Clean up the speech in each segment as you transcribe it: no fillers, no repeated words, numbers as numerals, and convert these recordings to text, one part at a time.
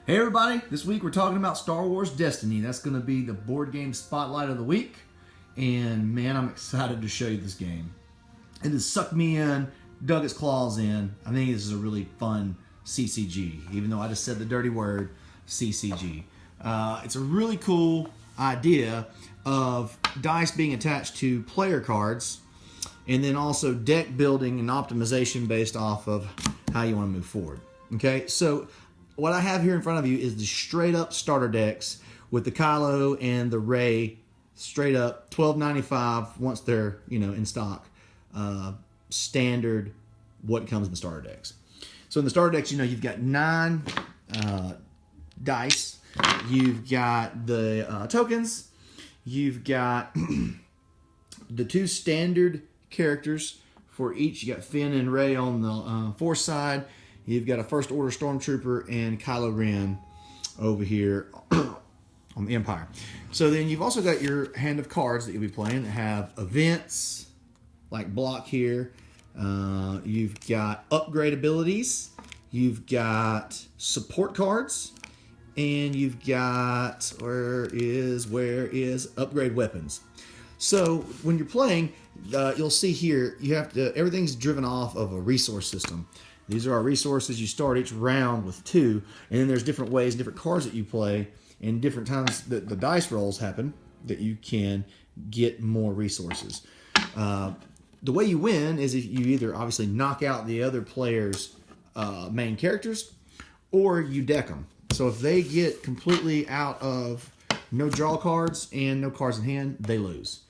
Hey everybody, this week we're talking about Star Wars Destiny. That's going to be the board game spotlight of the week. And man, I'm excited to show you this game. It has sucked me in, dug its claws in. I think this is a really fun CCG, even though I just said the dirty word, CCG. It's a really cool idea of dice being attached to player cards, and then also deck building and optimization based off of how you want to move forward. Okay, so what I have here in front of you is the straight up starter decks with the Kylo and the Rey straight up $12.95 once they're in stock. Standard what comes in the starter decks. So in the starter decks, you've got 9 dice. You've got the tokens. You've got the 2 standard characters for each. You got Finn and Rey on the Force side. You've got a First Order Stormtrooper and Kylo Ren over here on the Empire. So then you've also got your hand of cards that you'll be playing that have events, like block here. You've got upgrade abilities. You've got support cards. And you've got, where is upgrade weapons. So when you're playing, you'll see here, everything's driven off of a resource system. These are our resources. You start each round with 2, and then there's different ways, different cards that you play, and different times that the dice rolls happen that you can get more resources. The way you win is if you either obviously knock out the other player's main characters, or you deck them. So if they get completely out of no draw cards and no cards in hand, they lose.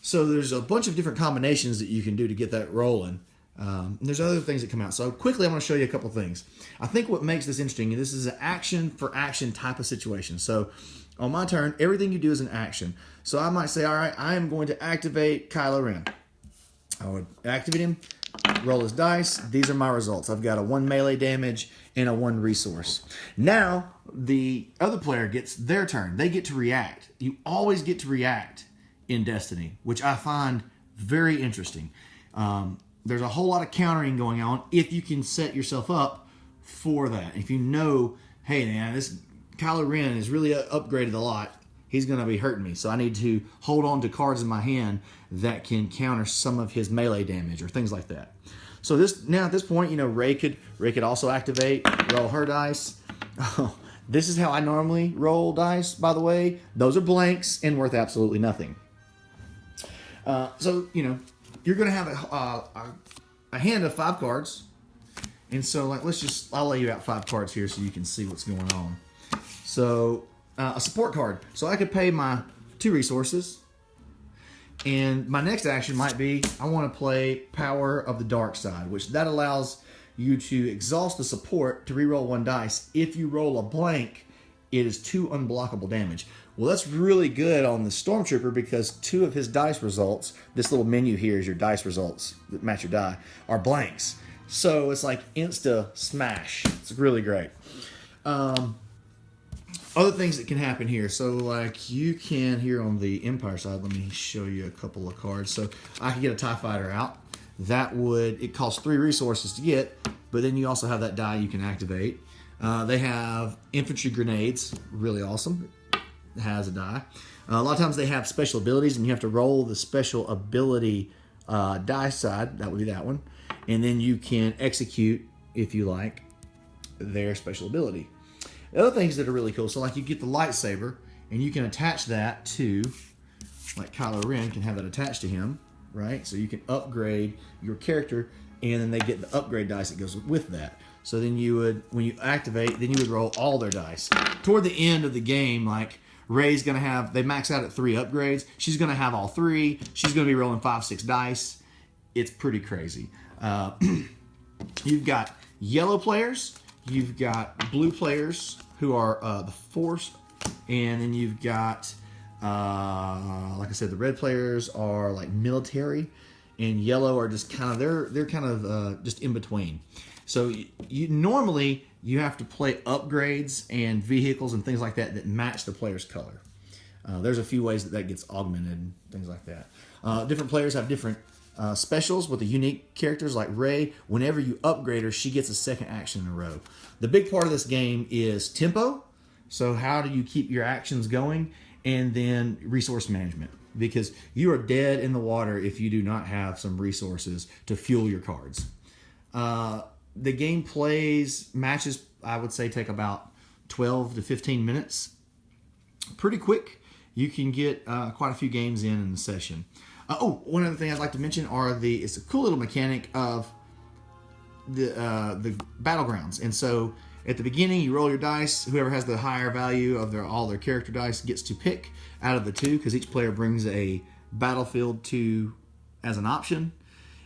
So there's a bunch of different combinations that you can do to get that rolling. And there's other things that come out. So quickly, I'm going to show you a couple things. I think what makes this interesting, this is an action for action type of situation. So on my turn, everything you do is an action. So I might say, all right, I am going to activate Kylo Ren. I would activate him, roll his dice. These are my results. I've got a 1 melee damage and a 1 resource. Now, the other player gets their turn. They get to react. You always get to react in Destiny, which I find very interesting. There's a whole lot of countering going on if you can set yourself up for that. If you know, hey man, this Kylo Ren is really upgraded a lot. He's going to be hurting me, so I need to hold on to cards in my hand that can counter some of his melee damage or things like that. So at this point, Rey could also activate, roll her dice. This is how I normally roll dice, by the way. Those are blanks and worth absolutely nothing. So you're going to have a hand of 5 cards. And so I'll lay you out 5 cards here so you can see what's going on. So a support card. So I could pay my 2 resources. And my next action might be, I want to play Power of the Dark Side, which that allows you to exhaust the support to reroll 1 dice. If you roll a blank, it is 2 unblockable damage. Well, that's really good on the Stormtrooper because 2 of his dice results, this little menu here is your dice results that match your die, are blanks. So it's like insta smash. It's really great. Other things that can happen here. So like you can, here on the Empire side, let me show you a couple of cards. So I can get a TIE Fighter out. It costs 3 resources to get, but then you also have that die you can activate. They have infantry grenades, really awesome. It has a die. A lot of times they have special abilities, and you have to roll the special ability die side. That would be that one. And then you can execute, if you like, their special ability. The other things that are really cool, so like you get the lightsaber, and you can attach that to, like Kylo Ren can have that attached to him, right? So you can upgrade your character, and then they get the upgrade dice that goes with that. So then when you activate, then you would roll all their dice. Toward the end of the game, like Rey's going to have, they max out at 3 upgrades. She's going to have all 3. She's going to be rolling 5, 6 dice. It's pretty crazy. You've got yellow players. You've got blue players who are the Force. And then you've got, like I said, the red players are like military. And yellow are just kind of, they're kind of just in between. So normally you have to play upgrades and vehicles and things like that match the player's color. There's a few ways that gets augmented and things like that. Different players have different specials with the unique characters like Rey. Whenever you upgrade her, she gets a second action in a row. The big part of this game is tempo. So how do you keep your actions going? And then resource management. Because you are dead in the water if you do not have some resources to fuel your cards. The game matches, I would say, take about 12 to 15 minutes. Pretty quick. You can get quite a few games in the session. One other thing I'd like to mention it's a cool little mechanic of the battlegrounds. And so at the beginning, you roll your dice. Whoever has the higher value of all their character dice gets to pick out of the two, because each player brings a battlefield as an option.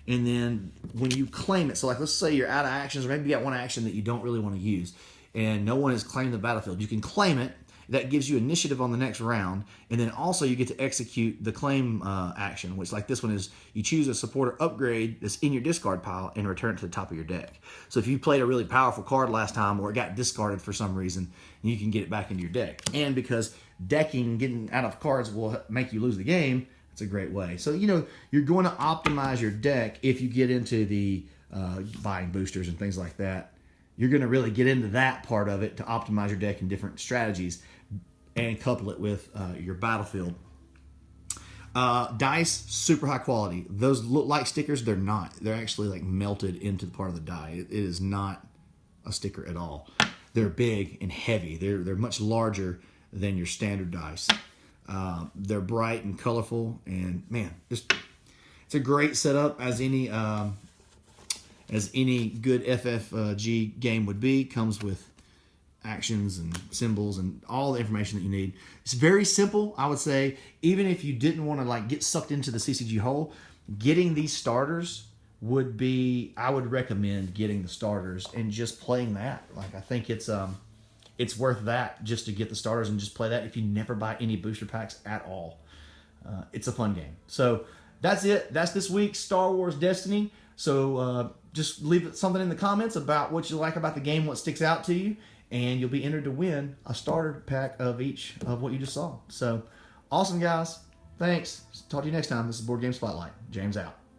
And then when you claim it, so like let's say you're out of actions, or maybe you got one action that you don't really want to use, and no one has claimed the battlefield. You can claim it. That gives you initiative on the next round, and then also you get to execute the claim action, which like this one is you choose a supporter upgrade that's in your discard pile and return it to the top of your deck. So if you played a really powerful card last time, or it got discarded for some reason, you can get it back into your deck. And because getting out of cards will make you lose the game, it's a great way. So you're going to optimize your deck if you get into the buying boosters and things like that. You're going to really get into that part of it to optimize your deck and different strategies, and couple it with your battlefield. Dice, super high quality. Those look like stickers. They're not. They're actually like melted into the part of the die. It is not a sticker at all. They're big and heavy. They're much larger than your standard dice. They're bright and colorful, and man, it's a great setup as any good FFG game would be. Comes with actions and symbols and all the information that you need. It's very simple, I would say. Even if you didn't want to get sucked into the CCG hole, getting these starters I would recommend getting the starters and just playing that. I think it's worth that just to get the starters and just play that if you never buy any booster packs at all. It's a fun game. So that's it. That's this week's Star Wars Destiny. So just leave something in the comments about what you like about the game, what sticks out to you, and you'll be entered to win a starter pack of each of what you just saw. So awesome, guys. Thanks. Talk to you next time. This is Board Game Spotlight. James out.